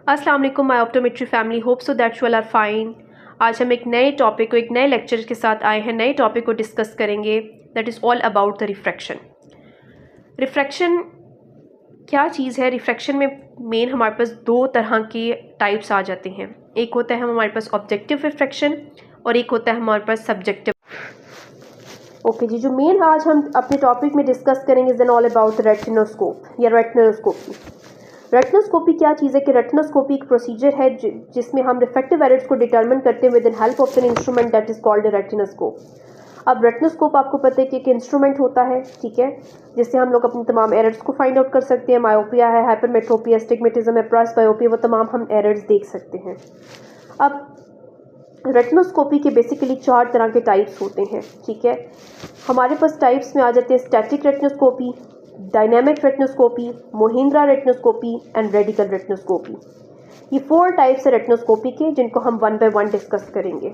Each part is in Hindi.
अस्सलाम वालेकुम my optometry family, hope so that you all are fine. आज हम एक नए टॉपिक को, एक नए लेक्चर के साथ आए हैं। नए टॉपिक को डिस्कस करेंगे, that is all about the refraction. Refraction क्या चीज़ है? रिफ्रैक्शन में मेन हमारे पास दो तरह के टाइप्स आ जाते हैं। एक होता है हमारे पास ऑब्जेक्टिव रिफ्रैक्शन और एक होता है हमारे पास सब्जेक्टिव। ओके जी, जो मेन आज हम अपने टॉपिक में डिस्कस करेंगे देन ऑल अबाउट रेटिनोस्कोप या रेटिनोस्कोपी। रेटिनोस्कोपी क्या चीज़ है कि रेटिनोस्कोपी एक प्रोसीजर है जिसमें हम रिफ्रैक्टिव एरर्स को डिटरमिन करते हैं with in help of an instrument that is called retinoscope. अब रेटिनोस्कोप आपको पता है कि एक इंस्ट्रूमेंट होता है, ठीक है, जिससे हम लोग अपनी तमाम एरर्स को फाइंड आउट कर सकते हैं। मायोपिया है, हाइपरमेट्रोपिया, स्टिग्मेटिज्म है, प्रेसबायोपिया, वो तमाम हम एरर्स देख सकते हैं। अब रेटिनोस्कोपी के बेसिकली 4 तरह के टाइप्स होते हैं, ठीक है। हमारे पास टाइप्स में आ जाते हैं static retinoscopy, dynamic retinoscopy, Mahindra retinoscopy and radical retinoscopy. ये 4 टाइप्स है रेटिनोस्कोपी के, जिनको हम वन बाय वन डिस्कस करेंगे।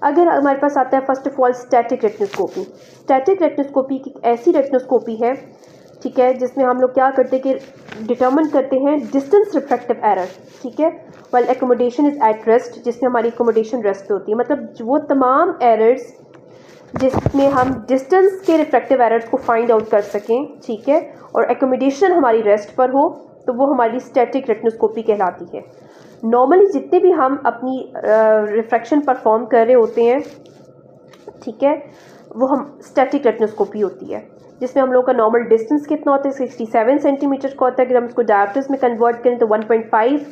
अगर हमारे पास आता है first of all static retinoscopy. Static retinoscopy की ऐसी रेटिनोस्कोपी है, ठीक है, जिसमें हम लोग क्या करते हैं कि डिटर्मिन करते हैं डिस्टेंस रिफ्रैक्टिव एरर, ठीक है, well accommodation is at rest, जिसमें हमारी एकोमोडेशन रेस्ट पे होती है। मतलब वो तमाम एरर्स जिसमें हम डिस्टेंस के रिफ्रैक्टिव एरर्स को फाइंड आउट कर सकें, ठीक है, और एकोमोडेशन हमारी रेस्ट पर हो, तो वो हमारी स्टैटिक रेटिनोस्कोपी कहलाती है। नॉर्मली जितने भी हम अपनी रिफ्रैक्शन परफॉर्म कर रहे होते हैं, ठीक है, वो हम स्टैटिक रेटिनोस्कोपी होती है, जिसमें हम लोग का नॉर्मल डिस्टेंस कितना होता है, 67 सेंटीमीटर का होता है। अगर हम इसको डायप्टर्स में कन्वर्ट करें तो 1.5,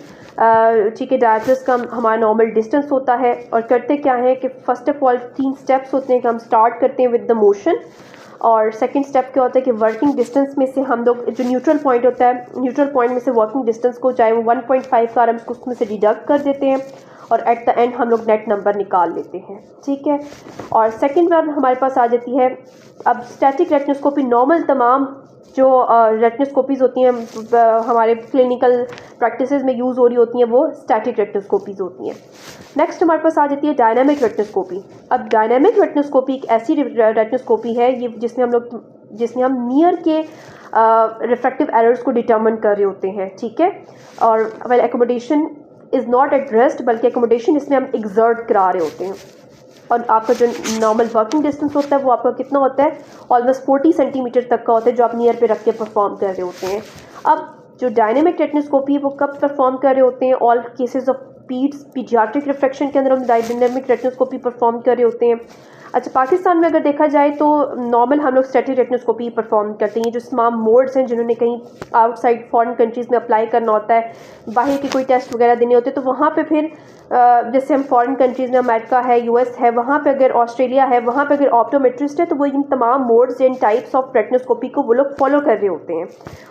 ठीक है, डायप्टर्स का हमारा नॉर्मल डिस्टेंस होता है। और करते क्या है कि फर्स्ट ऑफ ऑल 3 स्टेप्स होते हैं कि हम स्टार्ट करते हैं विद द मोशन, और सेकंड स्टेप क्या होता है कि वर्किंग डिस्टेंस में से हम लोग जो न्यूट्रल पॉइंट होता है, न्यूट्रल पॉइंट में से वर्किंग डिस्टेंस को, चाहे वो 1.5 का, हम उसमें से डिडक्ट कर देते हैं और एट द एंड हम लोग नेट नंबर निकाल लेते हैं, ठीक है। और सेकंड बार हमारे पास आ जाती है अब स्टैटिक रेटिनोस्कोपी। नॉर्मल तमाम जो रेटिनोस्कोपीज़ होती हैं हमारे क्लिनिकल प्रैक्टिसेस में यूज़ हो रही होती हैं, वो स्टैटिक रेटिनोस्कोपीज़ होती हैं। नेक्स्ट हमारे पास आ जाती है डायनामिक रेटिनोस्कोपी। अब डायनामिक रेटिनोस्कोपी एक ऐसी रेटिनोस्कोपी है ये जिसमें हम नियर के रिफ्रैक्टिव एरर्स को डिटर्मिन कर रहे होते हैं, ठीक है। और well accommodation is not at rest, बल्कि एकोमोडेशन इसमें हम एग्जर्ट करा रहे होते हैं। और आपका जो नॉर्मल वर्किंग डिस्टेंस होता है वो आपका कितना होता है, ऑलमोस्ट 40 सेंटीमीटर तक का होता है, जो आप नियर पे रख के परफॉर्म कर रहे होते हैं। अब जो डायनेमिक रेटिनोस्कोपी है वो कब परफॉर्म कर रहे होते हैं, all cases of paediatric refraction के अंदर हम डायनेमिक रेटिनोस्कोपी परफॉर्म कर रहे होते हैं। अच्छा, पाकिस्तान में अगर देखा जाए तो नॉर्मल हम लोग स्टैटिक रेटिनोस्कोपी परफॉर्म करते हैं। जो तमाम मोड्स हैं जिन्होंने कहीं आउटसाइड फॉरेन कंट्रीज़ में अप्लाई करना होता है, बाहर के कोई टेस्ट वगैरह देने होते हैं, तो वहाँ पे फिर जैसे हम फॉरेन कंट्रीज़ में अमेरिका है, यूएस है, वहाँ पे अगर ऑस्ट्रेलिया है, वहाँ पे अगर ऑप्टोमेट्रिस्ट है, तो वो इन तमाम modes in types of retinoscopy को वो लोग फॉलो कर रहे होते हैं।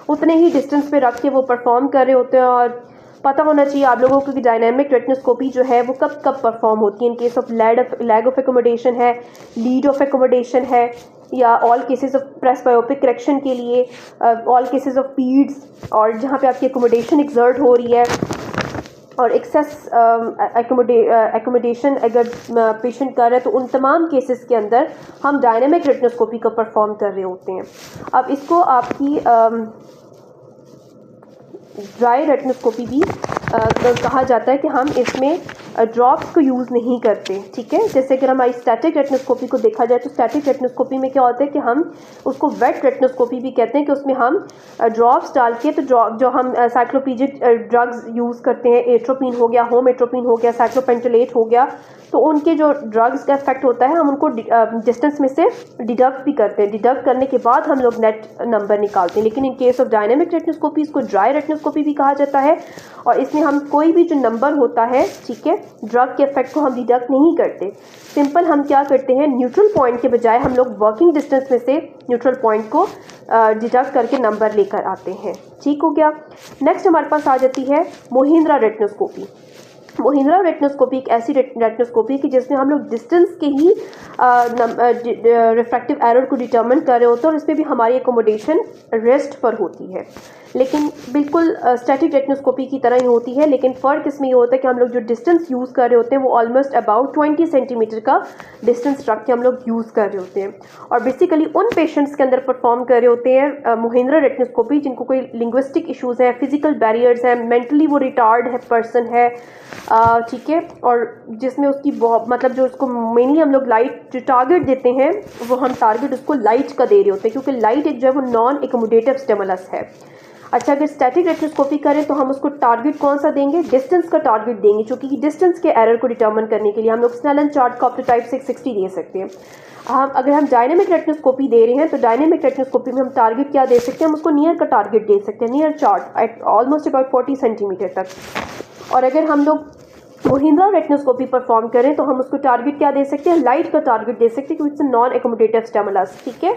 उतने ही डिस्टेंस पे रख के वो परफॉर्म कर रहे होते हैं। और पता होना चाहिए आप लोगों को कि डायनामिक रेटिनोस्कोपी जो है वो कब कब परफॉर्म होती है। In case of lag of accommodation है, लीड ऑफ एकोमोडेशन है, या all cases of presbyopic correction के लिए, ऑल केसेस ऑफ पीड्स, और जहाँ पे आपकी एकोमोडेशन एक्सर्ट हो रही है और एक्सेस एकोमोडेशन अगर पेशेंट कर रहे हैं, तो उन तमाम केसेस के अंदर हम डायनामिक रेटिनोस्कोपी को परफॉर्म कर रहे होते हैं। अब इसको आपकी ड्राई रेटिनोस्कोपी भी कहा जाता है कि हम इसमें ड्रॉप्स को यूज़ नहीं करते, ठीक है। जैसे कि हमारी स्टैटिक रेटिनोस्कोपी को देखा जाए तो स्टैटिक रेटिनोस्कोपी में क्या होता है कि हम उसको वेट रेटिनोस्कोपी भी कहते हैं, कि उसमें हम ड्रॉप्स डाल के, तो जो हम साइक्लोपीजिक ड्रग्स यूज़ करते हैं, एट्रोपिन हो गया, होम एट्रोपिन हो गया, साइक्लोपेंटोलेट हो गया, तो उनके जो ड्रग्स का इफेक्ट होता है हम उनको डिस्टेंस में से डिडक्ट भी करते हैं। डिडक्ट करने के बाद हम लोग नेट नंबर निकालते हैं। लेकिन in case of dynamic retinoscopy इसको ड्राई रेटिनोस्कोपी भी कहा जाता है, और इसमें हम कोई भी जो नंबर होता है, ठीक है, ड्रग के इफेक्ट को हम डिडक्ट नहीं करते। सिंपल हम क्या करते हैं, न्यूट्रल पॉइंट के बजाय हम लोग वर्किंग डिस्टेंस में से न्यूट्रल पॉइंट को डिडक्ट करके नंबर लेकर आते हैं, ठीक हो गया। नेक्स्ट हमारे पास आ जाती है मोहिंद्रा रेटिनोस्कोपी। मोहिंद्रा रेटिनोस्कोपी एक ऐसी रेटिनोस्कोपी कि जिसमें हम लोग डिस्टेंस के ही रिफ्रैक्टिव एरर को डिटर्मिन कर रहे होते हैं, और इसमें भी हमारी एकोमोडेशन रेस्ट पर होती है। लेकिन बिल्कुल स्टैटिक रेटिनोस्कोपी की तरह ही होती है, लेकिन फ़र्क इसमें ये होता है कि हम लोग जो डिस्टेंस यूज़ कर रहे होते हैं वो ऑलमोस्ट अबाउट 20 सेंटीमीटर का डिस्टेंस रख के हम लोग यूज़ कर रहे होते हैं। और बेसिकली उन पेशेंट्स के अंदर परफॉर्म कर रहे होते हैं महिंद्रा रेटिनोस्कोपी जिनको कोई लिंग्विस्टिक इशूज़ है, फिजिकल बैरियर्स हैं, मेंटली वो रिटार्ड है पर्सन है, ठीक है, और जिसमें उसकी बहुत मतलब जो उसको मेनली हम लोग लाइट जो टारगेट देते हैं वो हम टारगेट उसको लाइट का दे रहे होते हैं, क्योंकि लाइट एक जो है वो नॉन एकमोडेटिव स्टिमुलस है। अच्छा, अगर स्टैटिक रेटिनोस्कोपी करें तो हम उसको टारगेट कौन सा देंगे, डिस्टेंस का टारगेट देंगे, क्योंकि डिस्टेंस के एरर को डिटर्मिन करने के लिए हम लोग स्नेलन चार्ट का ऑप्टोटाइप 660 दे सकते हैं। अगर हम डायनेमिक रेटिनोस्कोपी दे रहे हैं तो डायनेमिक रेटिनोस्कोपी में हम टारगेट क्या दे सकते हैं, हम उसको नियर का टारगेट दे सकते हैं, near chart eight almost about 40 centimetre तक। और अगर हम लोग महिंद्रा रेटिनोस्कोपी परफॉर्म करें तो हम उसको टारगेट क्या दे सकते हैं, लाइट का टारगेट दे सकते हैं, क्योंकि इट्स नॉन एकोमोडेटिव स्टिमुलस, ठीक है।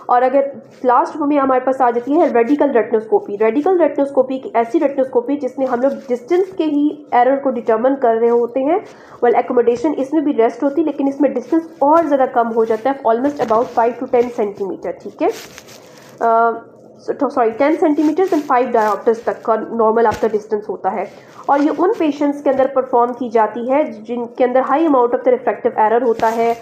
और अगर लास्ट में हमारे पास आ जाती है रेडिकल रेटिनोस्कोपी। रेडिकल रेटिनोस्कोपी की ऐसी रेटिनोस्कोपी जिसमें हम लोग डिस्टेंस के ही एरर को डिटर्मिन कर रहे होते हैं। वेल एकोमोडेशन इसमें भी रेस्ट होती है, लेकिन इसमें डिस्टेंस और ज़्यादा कम हो जाता है, ऑलमोस्ट अबाउट 5 to 10 सेंटीमीटर, ठीक है, सॉरी 10 सेंटीमीटर्स एंड 5 डायोप्टर्स तक का नॉर्मल आपका डिस्टेंस होता है। और ये उन पेशेंट्स के अंदर परफॉर्म की जाती है जिनके अंदर high amount of the refractive error होता है,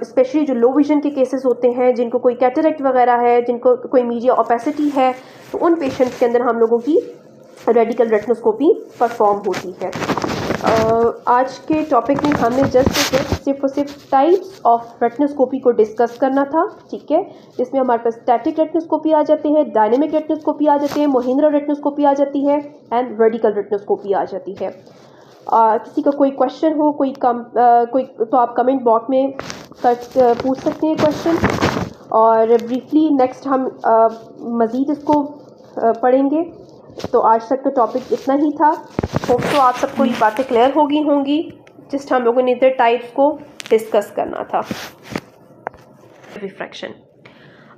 स्पेशली जो लो विजन के केसेस होते हैं, जिनको कोई कैटरेक्ट वगैरह है, जिनको कोई मीडिया ओपेसिटी है, तो उन पेशेंट्स के अंदर हम लोगों की रेडिकल रेटिनोस्कोपी परफॉर्म होती है। आज के टॉपिक में हमने सिर्फ और सिर्फ टाइप्स ऑफ रेटिनोस्कोपी को डिस्कस करना था, ठीक है, जिसमें हमारे पास स्टैटिक रेटिनोस्कोपी आ जाते हैं, डायनेमिक रेटिनोस्कोपी आ जाते हैं, महिंद्रा रेटिनोस्कोपी आ जाती है एंड रेडिकल रेटिनोस्कोपी आ जाती है। किसी का कोई क्वेश्चन हो कोई तो आप कमेंट बॉक्स में पूछ सकते हैं क्वेश्चन, और ब्रीफली नेक्स्ट हम मज़ीद इसको पढ़ेंगे। तो आज तक का टॉपिक इतना ही था। होप तो आप सबको ये बातें क्लियर होंगी। जस्ट हम लोगों ने इधर टाइप्स को डिस्कस करना था। रिफ्रैक्शन,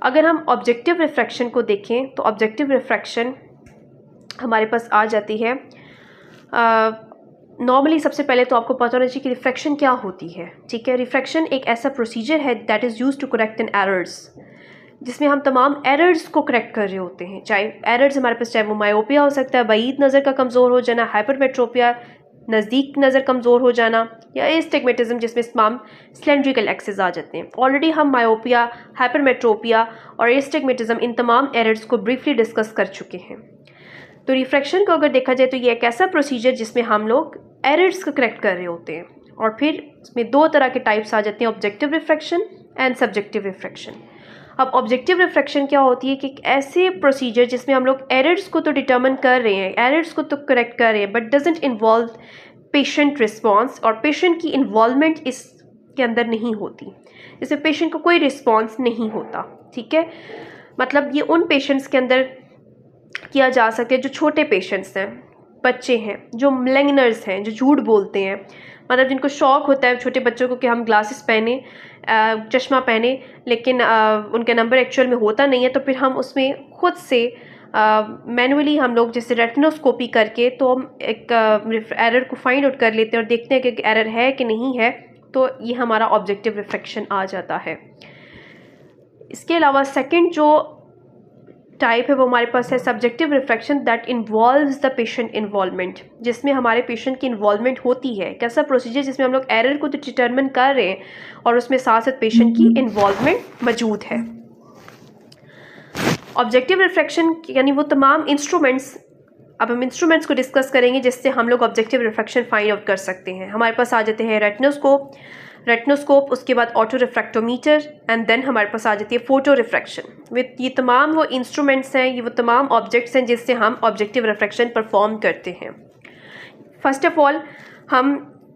अगर हम ऑब्जेक्टिव रिफ्रैक्शन को देखें तो ऑब्जेक्टिव रिफ्रैक्शन हमारे पास आ जाती है। नॉर्मली सबसे पहले तो आपको पता होना चाहिए कि रिफ्रैक्शन क्या होती है, ठीक है। रिफ्रैक्शन एक ऐसा प्रोसीजर है that is used to correct an errors, जिसमें हम तमाम एरर्स को करेक्ट कर रहे होते हैं। चाहे एरर्स हमारे पास चाहे वो मायोपिया हो सकता है, बईद नज़र का कमज़ोर हो जाना, हाइपरमेट्रोपिया नज़दीक नज़र कमज़ोर हो जाना, या एस्टिग्मेटिज्म जिसमें तमाम सिलेंड्रिकल एक्सेस आ जाते हैं। ऑलरेडी हम मायोपिया, हाइपरमेट्रोपिया और एस्टिग्मेटिज्म इन तमाम एरर्स को ब्रीफली डिस्कस कर चुके हैं। तो रिफ्रैक्शन को अगर देखा जाए तो ये एक ऐसा प्रोसीजर जिसमें हम लोग एरर्स को करेक्ट कर रहे होते हैं। और फिर इसमें दो तरह के टाइप्स आ जाते हैं, objective refraction and subjective refraction. अब ऑब्जेक्टिव रिफ्रैक्शन क्या होती है कि एक ऐसे प्रोसीजर जिसमें हम लोग एरर्स को तो डिटर्मिन कर रहे हैं, एरर्स को तो करेक्ट कर रहे हैं, but doesn't involve patient response, और पेशेंट की इन्वॉल्वमेंट इसके अंदर नहीं होती, जिसमें पेशेंट को कोई रिस्पॉन्स नहीं होता, ठीक है। मतलब ये उन पेशेंट्स के अंदर किया जा सकता है जो छोटे पेशेंट्स हैं, बच्चे हैं, जो मलेंगनर्स हैं, जो झूठ बोलते हैं, मतलब जिनको शौक़ होता है छोटे बच्चों को कि हम ग्लासेस पहने, चश्मा पहने, लेकिन उनका नंबर एक्चुअल में होता नहीं है। तो फिर हम उसमें ख़ुद से मैनुअली हम लोग जैसे रेटिनोस्कोपी करके तो हम एक एरर को फाइंड आउट कर लेते हैं और देखते हैं कि एरर है कि नहीं है। तो ये हमारा ऑब्जेक्टिव रिफ्रैक्शन आ जाता है। इसके अलावा सेकंड जो टाइप है वो हमारे पास है subjective refraction that involves the patient involvement, जिसमें हमारे पेशेंट की इन्वॉल्वमेंट होती है। कैसा प्रोसीजर जिसमें हम लोग एरर को तो डिटर्मिन कर रहे हैं और उसमें साथ साथ पेशेंट की इन्वॉल्वमेंट मौजूद है। ऑब्जेक्टिव रिफ्रैक्शन यानी वो तमाम इंस्ट्रूमेंट्स, अब हम इंस्ट्रूमेंट्स को डिस्कस करेंगे जिससे हम लोग ऑब्जेक्टिव रिफ्रैक्शन फाइंड आउट कर सकते हैं। हमारे पास आ जाते हैं रेटिनोस्कोप, उसके बाद ऑटो रिफ्रैक्टोमीटर, एंड देन हमारे पास आ जाती है फोटो रिफ्रैक्शन। विद ये तमाम वो इंस्ट्रूमेंट्स हैं, ये वो तमाम ऑब्जेक्ट्स हैं जिससे हम ऑब्जेक्टिव रिफ्रैक्शन परफॉर्म करते हैं। फर्स्ट ऑफ ऑल हम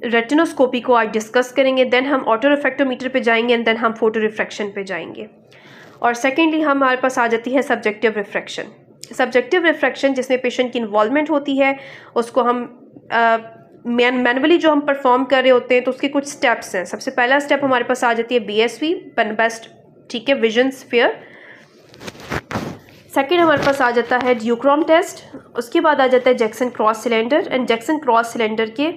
रेटिनोस्कोपी को आज डिस्कस करेंगे, देन हम ऑटो रिफ्रैक्टोमीटर पे जाएंगे, एंड देन हम फोटो रिफ्रैक्शन पे जाएंगे। और सेकेंडली हमारे पास आ जाती है सब्जेक्टिव रिफ्रैक्शन। सब्जेक्टिव रिफ्रैक्शन जिसमें पेशेंट की इन्वॉल्वमेंट होती है, उसको हम मैनुअली जो हम परफॉर्म कर रहे होते हैं, तो उसके कुछ स्टेप्स हैं। सबसे पहला स्टेप हमारे पास आ जाती है BSV, बेस्ट, ठीक है, विजन स्फीयर। सेकेंड हमारे पास आ जाता है ड्यूक्रोम टेस्ट, उसके बाद आ जाता है Jackson cross cylinder, and Jackson cross cylinder के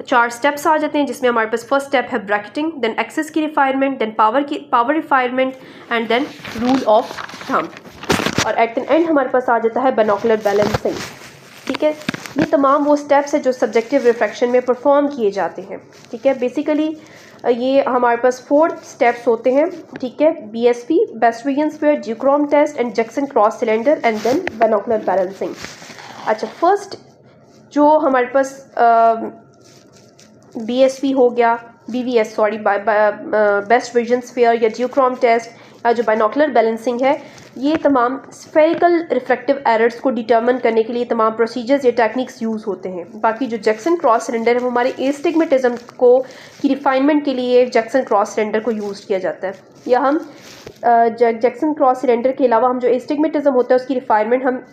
4 स्टेप्स आ जाते हैं, जिसमें हमारे पास फर्स्ट स्टेप है ब्रैकेटिंग, देन एक्सेस की refinement, then power refinement, and then rule of thumb. और एट द एंड हमारे पास आ जाता है बाइनोकुलर बैलेंसिंग। ठीक है, ये तमाम वो स्टेप्स है जो सब्जेक्टिव रिफ्रैक्शन में परफॉर्म किए जाते हैं। ठीक है, बेसिकली ये हमारे पास 4 स्टेप्स होते हैं। ठीक है, BSP best vision sphere, duochrome test and Jackson cross cylinder and then binocular balancing. अच्छा, फर्स्ट जो हमारे पास BSP हो गया, BVS sorry, best vision sphere या ड्यूक्रोम टेस्ट या जो बाइनोकुलर बैलेंसिंग है, ये तमाम स्फेरिकल रिफ्रैक्टिव एरर्स को डिटर्मिन करने के लिए तमाम प्रोसीजर्स या टेक्निक्स यूज़ होते हैं। बाकी जो जैक्सन क्रॉस सिलेंडर है वो हमारे एस्टिग्मेटिज्म को की रिफाइनमेंट के लिए जैक्सन क्रॉस सिलेंडर को यूज़ किया जाता है। या हम जैक्सन क्रॉस सिलेंडर के अलावा हम जो एस्टिग्मेटिज्म होता है उसकी रिफाइनमेंट हम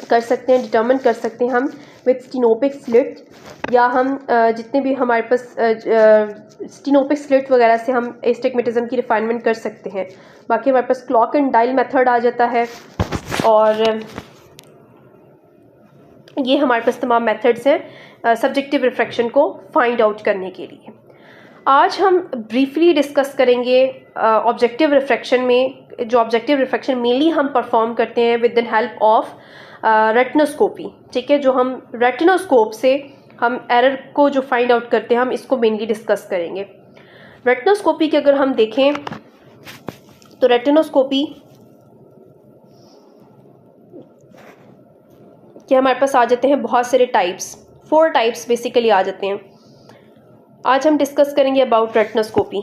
कर सकते हैं, डिटर्मिन कर सकते हैं हम विथ स्टेनोपिक स्लिट, या हम जितने भी हमारे पास स्टेनोपिक स्लिट वगैरह से हम एस्टिग्मेटिज्म की रिफाइनमेंट कर सकते हैं। बाकी हमारे पास क्लॉक एंड डायल मेथड आ जाता है, और ये हमारे पास तमाम मेथड्स हैं सब्जेक्टिव रिफ्रैक्शन को फाइंड आउट करने के लिए। आज हम ब्रीफली डिस्कस करेंगे ऑब्जेक्टिव रिफ्रैक्शन में। जो ऑब्जेक्टिव रिफ्रैक्शन मेनली हम परफॉर्म करते हैं with the help of retinoscopy. ठीक है, जो हम रेटिनोस्कोप से हम एरर को जो फाइंड आउट करते हैं हम इसको मेनली डिस्कस करेंगे। रेटिनोस्कोपी के अगर हम देखें तो रेटिनोस्कोपी के हमारे पास आ जाते हैं बहुत सारे टाइप्स, 4 टाइप्स बेसिकली आ जाते हैं। आज हम डिस्कस करेंगे अबाउट रेटिनोस्कोपी।